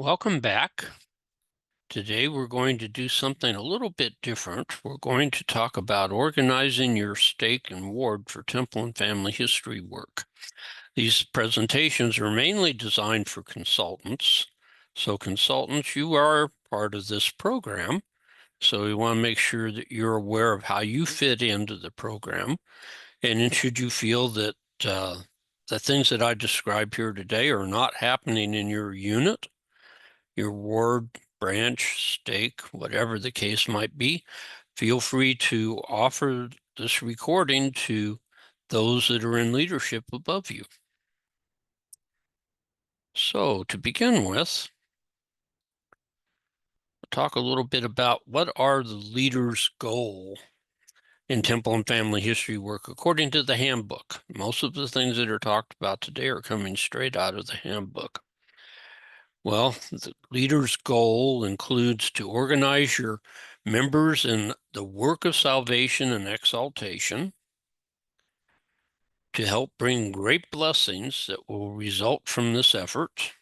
Welcome back. Today we're going to do something a little bit different. We're going to talk about organizing your stake and ward for temple and family history work. These presentations are mainly designed for consultants. So consultants, you are part of this program. So we want to make sure that you're aware of how you fit into the program. And then should you feel that the things that I described here today are not happening in your unit, your ward, branch, stake, whatever the case might be, feel free to offer this recording to those that are in leadership above you. So to begin with, I'll talk a little bit about what are the leader's goal in temple and family history work according to the handbook. Most of the things that are talked about today are coming straight out of the handbook. Well, the leader's goal includes to organize your members in the work of salvation and exaltation, to help bring great blessings that will result from this effort.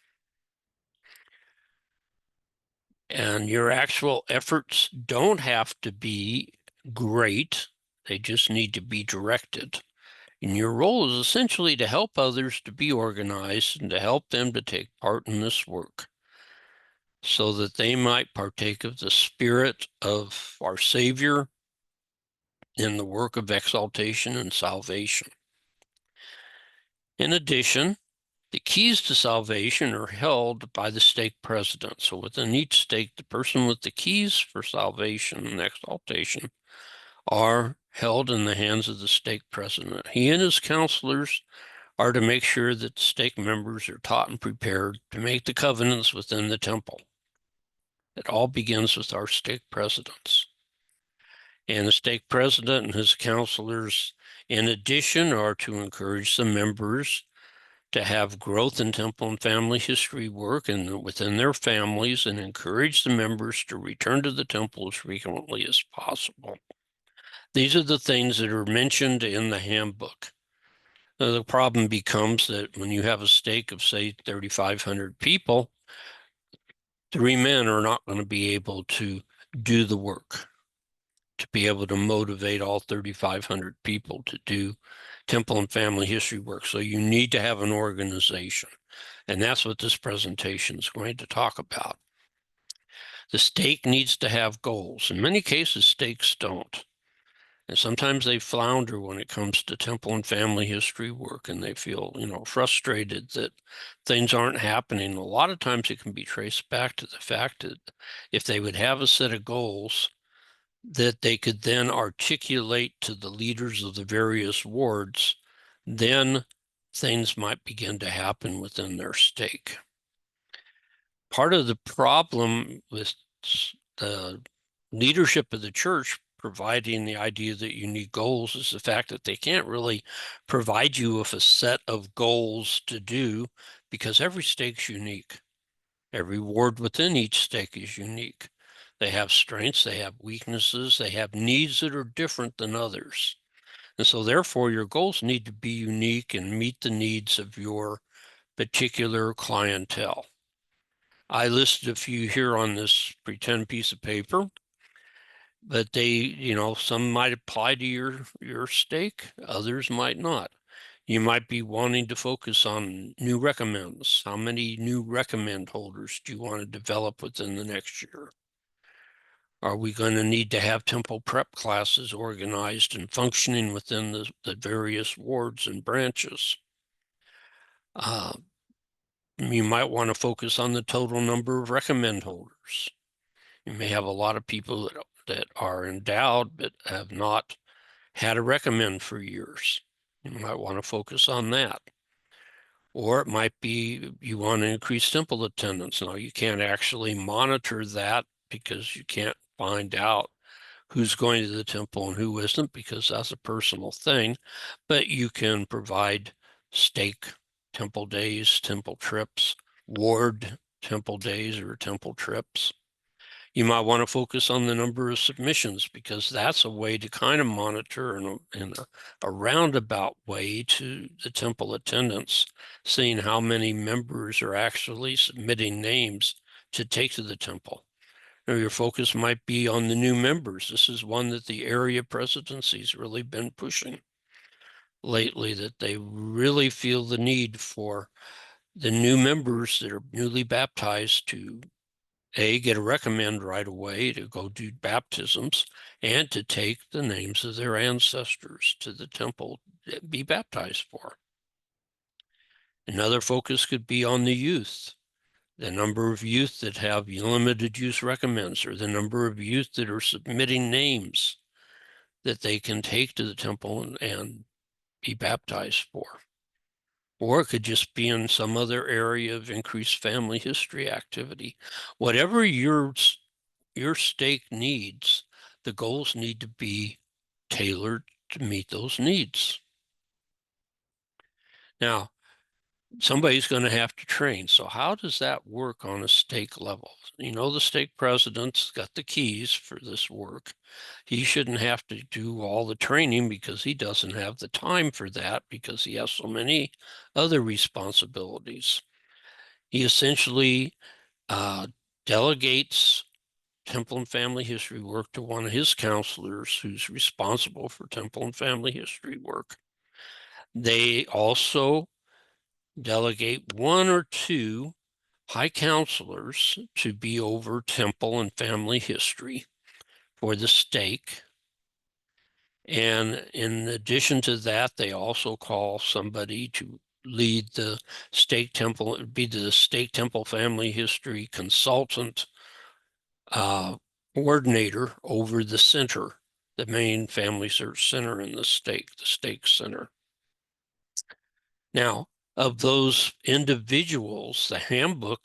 And your actual efforts don't have to be great, they just need to be directed. And your role is essentially to help others to be organized and to help them to take part in this work, so that they might partake of the Spirit of our Savior in the work of exaltation and salvation. In addition, the keys to salvation are held by the stake president. So within each stake, the person with the keys for salvation and exaltation are held in the hands of the stake president. He and his counselors are to make sure that the stake members are taught and prepared to make the covenants within the temple. It all begins with our stake presidents. And the stake president and his counselors, in addition, are to encourage the members to have growth in temple and family history work and within their families, and encourage the members to return to the temple as frequently as possible. These are the things that are mentioned in the handbook. Now, the problem becomes that when you have a stake of, say, 3,500 people, 3 men are not going to be able to do the work, to be able to motivate all 3,500 people to do temple and family history work. So you need to have an organization. And that's what this presentation is going to talk about. The stake needs to have goals. In many cases, stakes don't. And sometimes they flounder when it comes to temple and family history work, and they feel, frustrated that things aren't happening. A lot of times it can be traced back to the fact that if they would have a set of goals that they could then articulate to the leaders of the various wards, then things might begin to happen within their stake. Part of the problem with the leadership of the church providing the idea that you need goals is the fact that they can't really provide you with a set of goals to do, because every stake's unique. Every ward within each stake is unique. They have strengths, they have weaknesses, they have needs that are different than others. And so therefore your goals need to be unique and meet the needs of your particular clientele. I listed a few here on this pretend piece of paper, but they, some might apply to your stake, others might not. You might be wanting to focus on new recommends. How many new recommend holders do you want to develop within the next year? Are we going to need to have temple prep classes organized and functioning within the various wards and branches? You might want to focus on the total number of recommend holders. You may have a lot of people that are endowed but have not had a recommend for years. You might want to focus on that. Or it might be you want to increase temple attendance. Now, you can't actually monitor that because you can't find out who's going to the temple and who isn't, because that's a personal thing. But you can provide stake temple days, temple trips, ward temple days or temple trips. You might want to focus on the number of submissions, because that's a way to kind of monitor in a roundabout way to the temple attendance, seeing how many members are actually submitting names to take to the temple. Now, your focus might be on the new members. This is one that the area presidency's really been pushing lately, that they really feel the need for the new members that are newly baptized to get a recommend right away to go do baptisms and to take the names of their ancestors to the temple to be baptized for. Another focus could be on the youth, the number of youth that have limited use recommends, or the number of youth that are submitting names that they can take to the temple and be baptized for. Or it could just be in some other area of increased family history activity. Whatever your stake needs, the goals need to be tailored to meet those needs. Now, somebody's going to have to train. So how does that work on a stake level? You know, the stake president's got the keys for this work. He shouldn't have to do all the training because he doesn't have the time for that because he has so many other responsibilities. He essentially delegates temple and family history work to one of his counselors who's responsible for temple and family history work. They also delegate one or two high counselors to be over temple and family history for the stake. And in addition to that, they also call somebody to lead the stake temple, be the stake temple family history consultant coordinator over the center, the main family search center in the stake center. Now, of those individuals, the handbook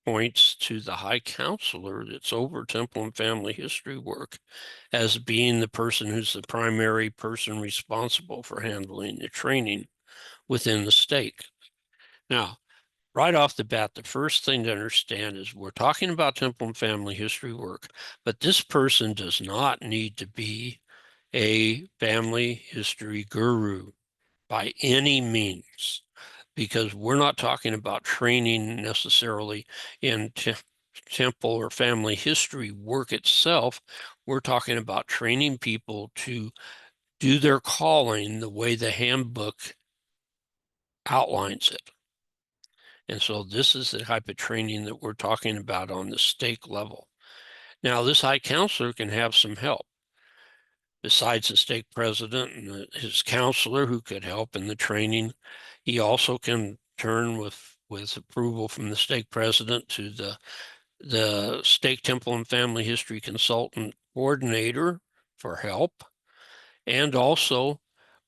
points to the high counselor that's over temple and family history work as being the person who's the primary person responsible for handling the training within the stake. Now, right off the bat, the first thing to understand is we're talking about temple and family history work, but this person does not need to be a family history guru by any means, because we're not talking about training necessarily in temple or family history work itself. We're talking about training people to do their calling the way the handbook outlines it. And so this is the type of training that we're talking about on the stake level. Now, this high counselor can have some help. Besides the stake president and his counselor who could help in the training, he also can turn with approval from the stake president to the stake temple and family history consultant coordinator for help, and also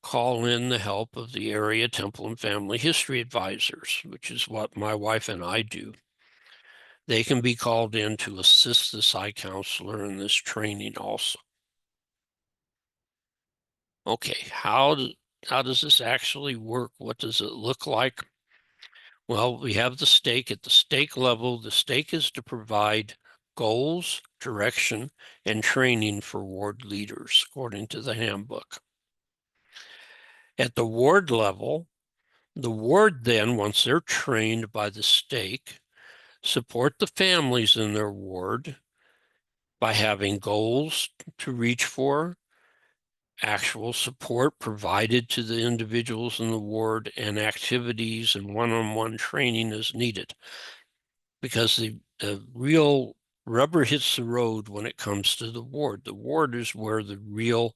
call in the help of the area temple and family history advisors, which is what my wife and I do. They can be called in to assist the site counselor in this training also. Okay, how does this actually work? What does it look like? Well, we have the stake. At the stake level, the stake is to provide goals, direction, and training for ward leaders, according to the handbook. At the ward level, the ward then, once they're trained by the stake, support the families in their ward by having goals to reach for, actual support provided to the individuals in the ward, and activities and one-on-one training as needed. Because the real rubber hits the road when it comes to the ward. The ward is where the real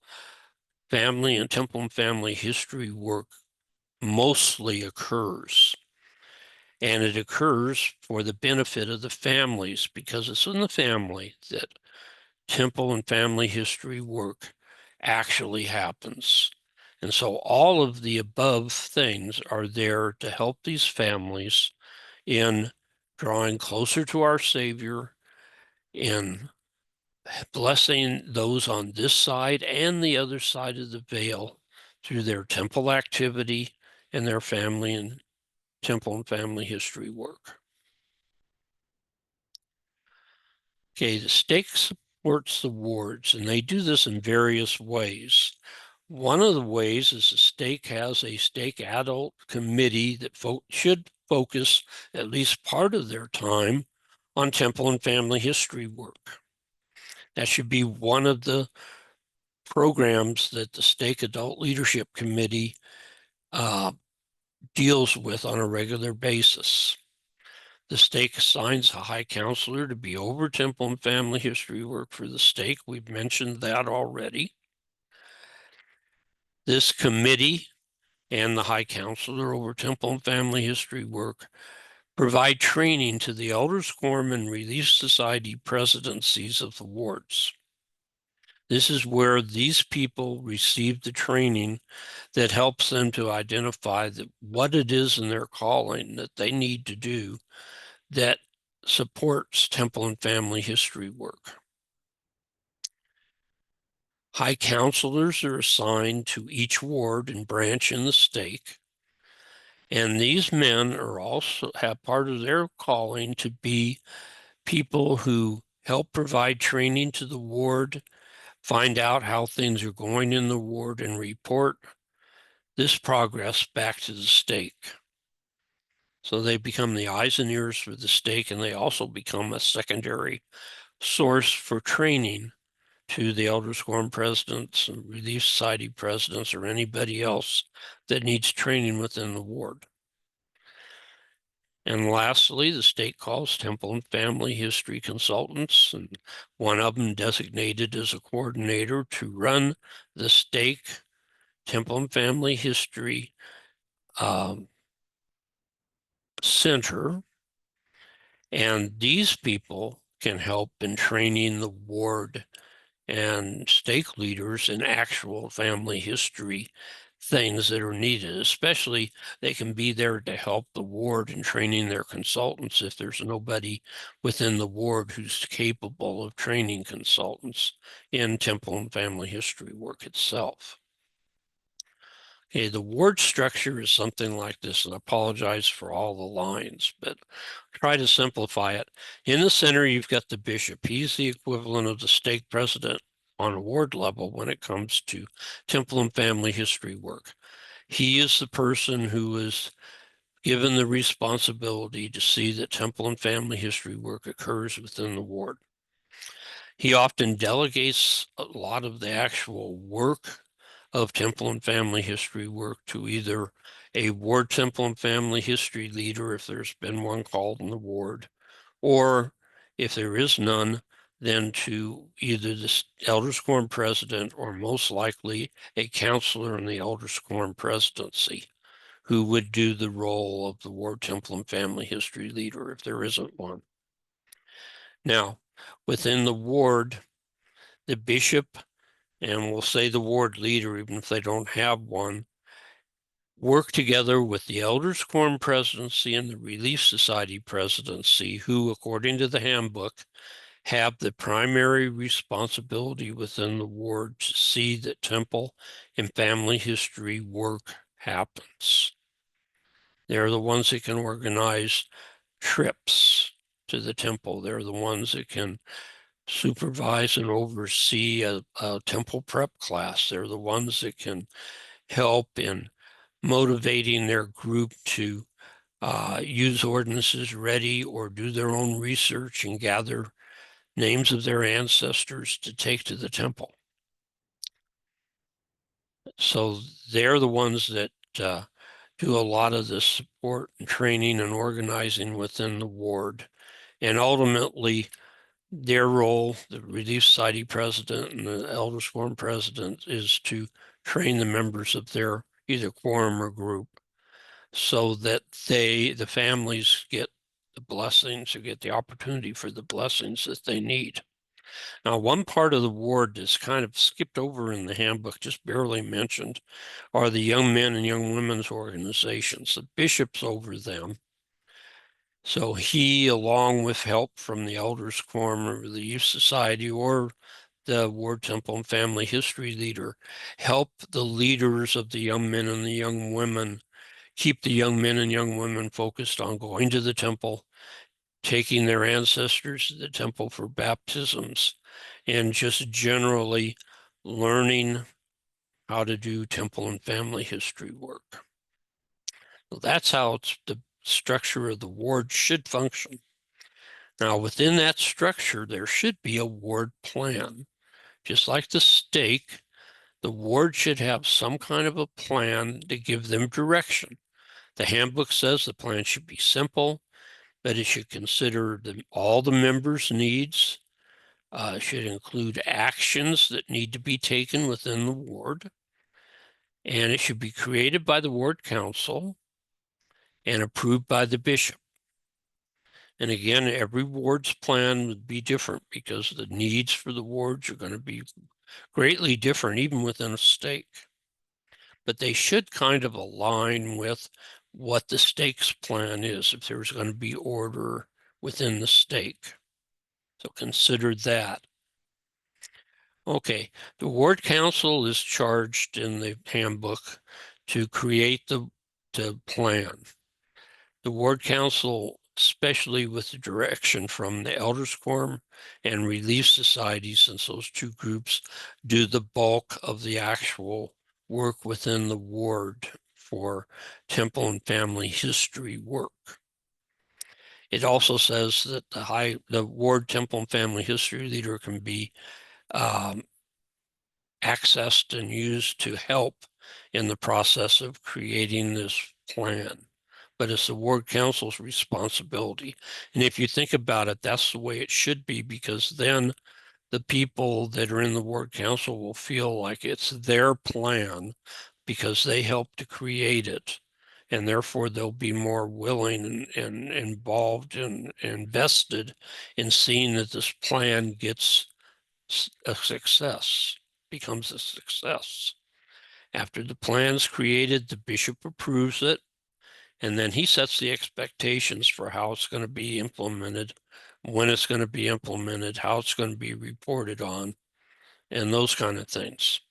family and temple and family history work mostly occurs. And it occurs for the benefit of the families, because it's in the family that temple and family history work actually happens. And so all of the above things are there to help these families in drawing closer to our Savior, in blessing those on this side and the other side of the veil through their temple activity and their family and temple and family history work. Okay, the stake supports the wards, and they do this in various ways. One of the ways is the stake has a stake adult committee that should focus at least part of their time on temple and family history work. That should be one of the programs that the Stake Adult Leadership Committee deals with on a regular basis. The stake assigns a high counselor to be over temple and family history work for the stake. We've mentioned that already. This committee and the high counselor over temple and family history work provide training to the Elders Quorum and Relief Society presidencies of the wards. This is where these people receive the training that helps them to identify what it is in their calling that they need to do that supports temple and family history work. High counselors are assigned to each ward and branch in the stake. And these men are also have part of their calling to be people who help provide training to the ward, find out how things are going in the ward, and report this progress back to the stake. So they become the eyes and ears for the stake, and they also become a secondary source for training to the Elders Quorum presidents and Relief Society presidents or anybody else that needs training within the ward. And lastly, the state calls temple and family history consultants, and one of them designated as a coordinator to run the stake temple and family history center. And these people can help in training the ward and stake leaders in actual family history things that are needed. Especially they can be there to help the ward in training their consultants if there's nobody within the ward who's capable of training consultants in temple and family history work itself. Okay, the ward structure is something like this, and I apologize for all the lines, but try to simplify it. In the center, you've got the bishop. He's the equivalent of the stake president on a ward level when it comes to temple and family history work. He is the person who is given the responsibility to see that temple and family history work occurs within the ward. He often delegates a lot of the actual work of temple and family history work to either a ward temple and family history leader, if there's been one called in the ward, or if there is none, then to either the Elders Quorum president or most likely a counselor in the Elders Quorum presidency who would do the role of the ward temple and family history leader if there isn't one. Now, within the ward, the bishop, and we'll say the ward leader, even if they don't have one, work together with the Elders Quorum presidency and the Relief Society presidency, who, according to the handbook, have the primary responsibility within the ward to see that temple and family history work happens. They're the ones that can organize trips to the temple. They're the ones that can supervise and oversee a temple prep class. They're the ones that can help in motivating their group to use ordinances ready or do their own research and gather names of their ancestors to take to the temple. So they're the ones that do a lot of the support and training and organizing within the ward. And ultimately, their role, the Relief Society president and the Elders Quorum president, is to train the members of their either quorum or group so that the families get the blessings or get the opportunity for the blessings that they need. Now, one part of the ward that's kind of skipped over in the handbook, just barely mentioned, are the young men and young women's organizations. The bishop's over them. So he, along with help from the Elders Quorum or the Youth Society or the Ward Temple and Family History leader, help the leaders of the young men and the young women, keep the young men and young women focused on going to the temple, taking their ancestors to the temple for baptisms, and just generally learning how to do temple and family history work. So that's how the structure of the ward should function. Now, within that structure, there should be a ward plan. Just like the stake, the ward should have some kind of a plan to give them direction. The handbook says the plan should be simple, but it should consider all the members' needs. It should include actions that need to be taken within the ward. And it should be created by the ward council and approved by the bishop. And again, every ward's plan would be different because the needs for the wards are going to be greatly different, even within a stake. But they should kind of align with what the stake's plan is if there's going to be order within the stake. So consider that. Okay, the ward council is charged in the handbook to create the plan. The ward council, especially with the direction from the elders quorum and relief society, since those two groups do the bulk of the actual work within the ward for temple and family history work. It also says that the ward temple and family history leader can be accessed and used to help in the process of creating this plan. But it's the ward council's responsibility. And if you think about it, that's the way it should be, because then the people that are in the ward council will feel like it's their plan because they helped to create it. And therefore, they'll be more willing and involved and invested in seeing that this plan gets a success, becomes a success. After the plan's created, the bishop approves it, and then he sets the expectations for how it's going to be implemented, when it's going to be implemented, how it's going to be reported on, and those kind of things.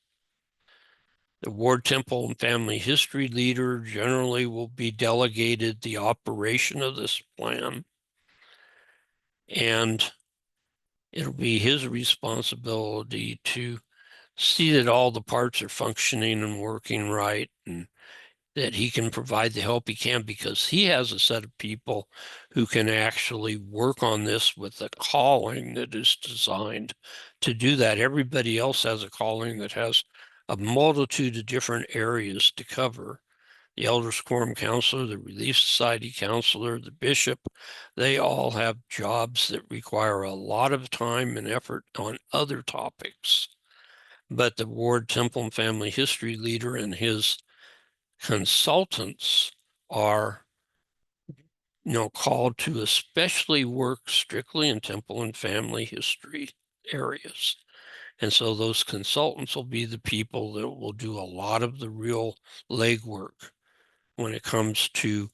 The ward temple and family history leader generally will be delegated the operation of this plan, and it'll be his responsibility to see that all the parts are functioning and working right, and that he can provide the help he can, because he has a set of people who can actually work on this with a calling that is designed to do that. Everybody else has a calling that has a multitude of different areas to cover. The Elders Quorum Counselor, the Relief Society Counselor, the Bishop, they all have jobs that require a lot of time and effort on other topics. But the ward temple and family history leader and his consultants are called to especially work strictly in temple and family history areas. And so those consultants will be the people that will do a lot of the real legwork when it comes to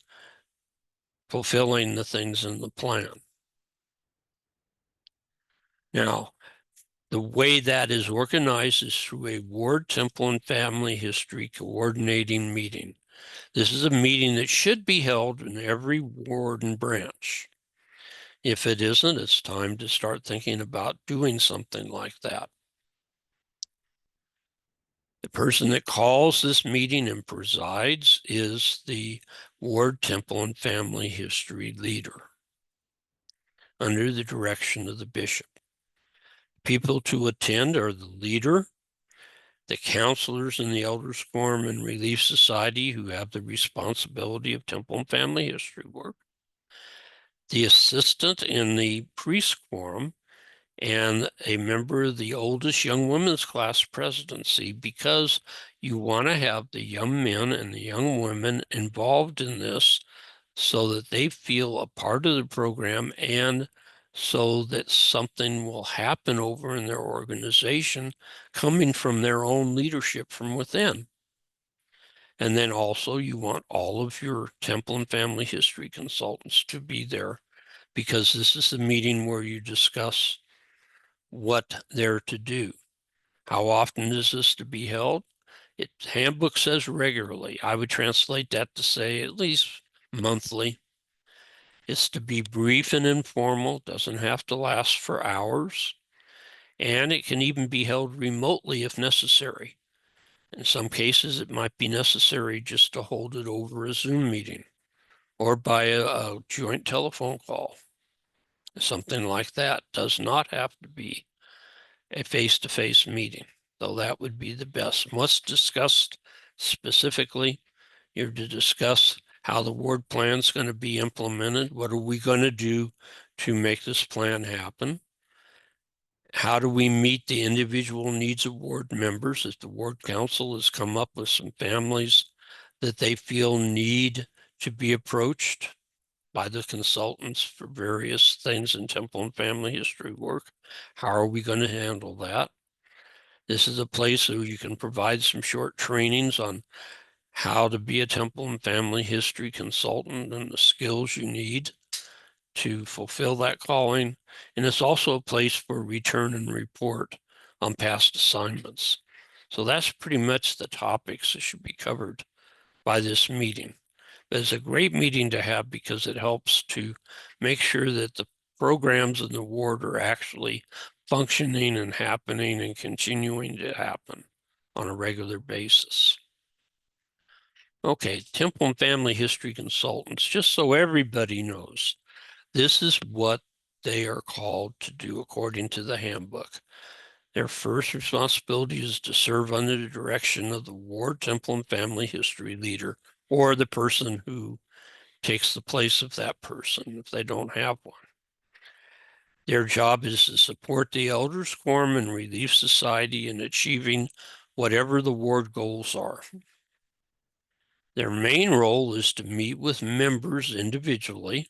fulfilling the things in the plan. Now, the way that is organized is through a ward temple and family history coordinating meeting. This is a meeting that should be held in every ward and branch. If it isn't, it's time to start thinking about doing something like that. The person that calls this meeting and presides is the ward temple and family history leader under the direction of the bishop. People to attend are the leader, the counselors in the Elders Quorum and Relief Society who have the responsibility of temple and family history work, the assistant in the priest quorum, and a member of the oldest young women's class presidency, because you want to have the young men and the young women involved in this so that they feel a part of the program, and so that something will happen over in their organization coming from their own leadership from within. And then also you want all of your temple and family history consultants to be there, because this is the meeting where you discuss what they're to do. How often is this to be held? Handbook says regularly. I would translate that to say at least monthly. It's to be brief and informal, doesn't have to last for hours, and it can even be held remotely if necessary. In some cases, it might be necessary just to hold it over a Zoom meeting or by a joint telephone call. Something like that does not have to be a face-to-face meeting, though that would be the best. What's discussed specifically, you're to discuss how the ward plan is going to be implemented. What are we going to do to make this plan happen? How do we meet the individual needs of ward members? If the ward council has come up with some families that they feel need to be approached by the consultants for various things in temple and family history work, how are we going to handle that? This is a place where you can provide some short trainings on how to be a temple and family history consultant and the skills you need to fulfill that calling. And it's also a place for return and report on past assignments. So that's pretty much the topics that should be covered by this meeting. But it's a great meeting to have because it helps to make sure that the programs in the ward are actually functioning and happening and continuing to happen on a regular basis. Okay, temple and family history consultants, just so everybody knows, this is what they are called to do according to the handbook. Their first responsibility is to serve under the direction of the ward temple and family history leader or the person who takes the place of that person if they don't have one. Their job is to support the elders quorum and Relief Society in achieving whatever the ward goals are. Their main role is to meet with members individually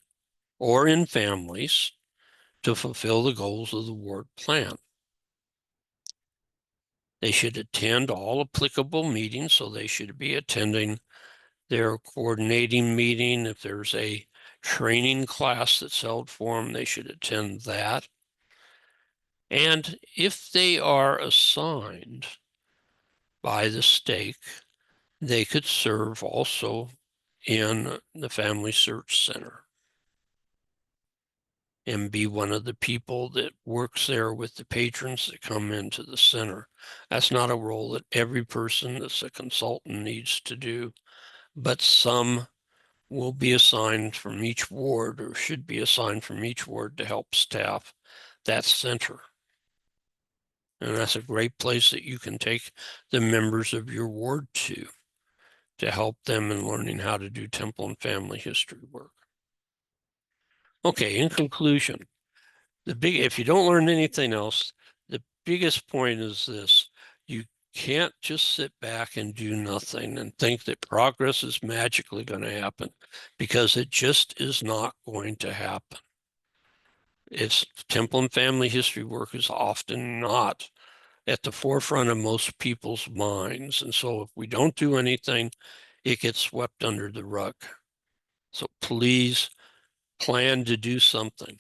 or in families to fulfill the goals of the ward plan. They should attend all applicable meetings, so they should be attending their coordinating meeting. If there's a training class that's held for them, they should attend that. And if they are assigned by the stake, they could serve also in the Family Search Center and be one of the people that works there with the patrons that come into the center. That's not a role that every person that's a consultant needs to do, but some will be assigned from each ward or should be assigned from each ward to help staff that center. And that's a great place that you can take the members of your ward to help them in learning how to do temple and family history work. Okay, in conclusion, if you don't learn anything else, the biggest point is this: you can't just sit back and do nothing and think that progress is magically going to happen, because it just is not going to happen. It's temple and family history work is often not at the forefront of most people's minds. And so if we don't do anything, it gets swept under the rug. So please plan to do something.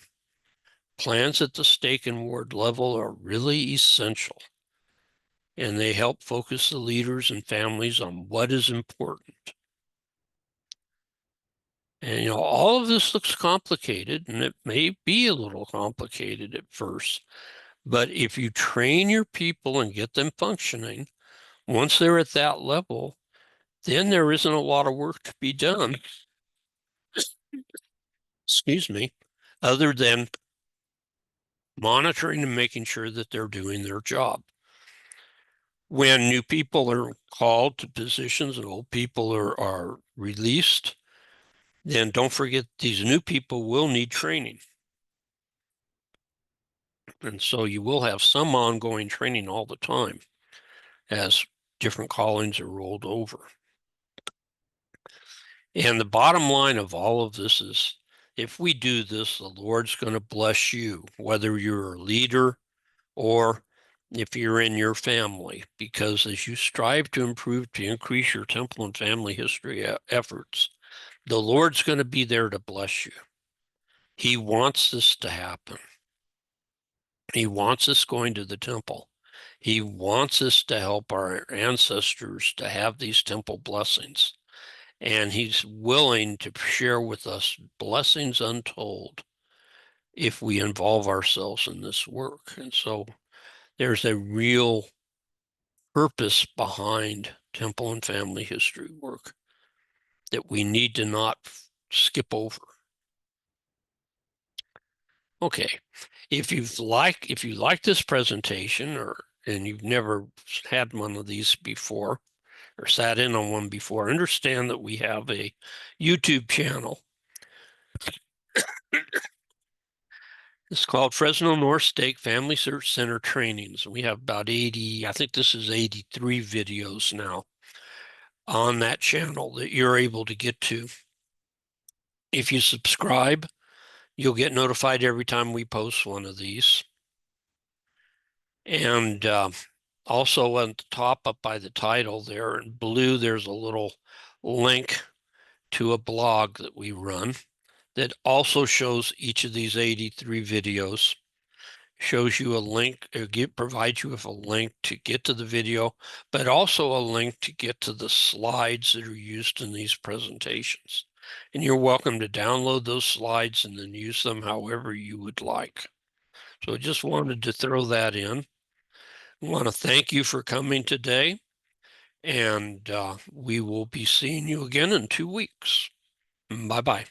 Plans at the stake and ward level are really essential, and they help focus the leaders and families on what is important. And all of this looks complicated, and it may be a little complicated at first, but if you train your people and get them functioning, once they're at that level, then there isn't a lot of work to be done, excuse me, other than monitoring and making sure that they're doing their job. When new people are called to positions and old people are released, then don't forget these new people will need training. And so you will have some ongoing training all the time as different callings are rolled over. And the bottom line of all of this is, if we do this, the Lord's going to bless you, whether you're a leader or if you're in your family, because as you strive to improve, to increase your temple and family history efforts, the Lord's going to be there to bless you. He wants this to happen. He wants us going to the temple. He wants us to help our ancestors to have these temple blessings. And he's willing to share with us blessings untold if we involve ourselves in this work. And so there's a real purpose behind temple and family history work that we need to not skip over. Okay. If you like this presentation and you've never had one of these before or sat in on one before, understand that we have a YouTube channel. It's called Fresno North Stake Family Search Center Trainings. We have about 80, I think this is 83 videos now on that channel that you're able to get to. If you subscribe, you'll get notified every time we post one of these. And also on the top up by the title there in blue, there's a little link to a blog that we run that also shows each of these 83 videos. Shows you a link, provides you with a link to get to the video, but also a link to get to the slides that are used in these presentations. And you're welcome to download those slides and then use them however you would like. So I just wanted to throw that in. I want to thank you for coming today, and we will be seeing you again in 2 weeks. Bye-bye.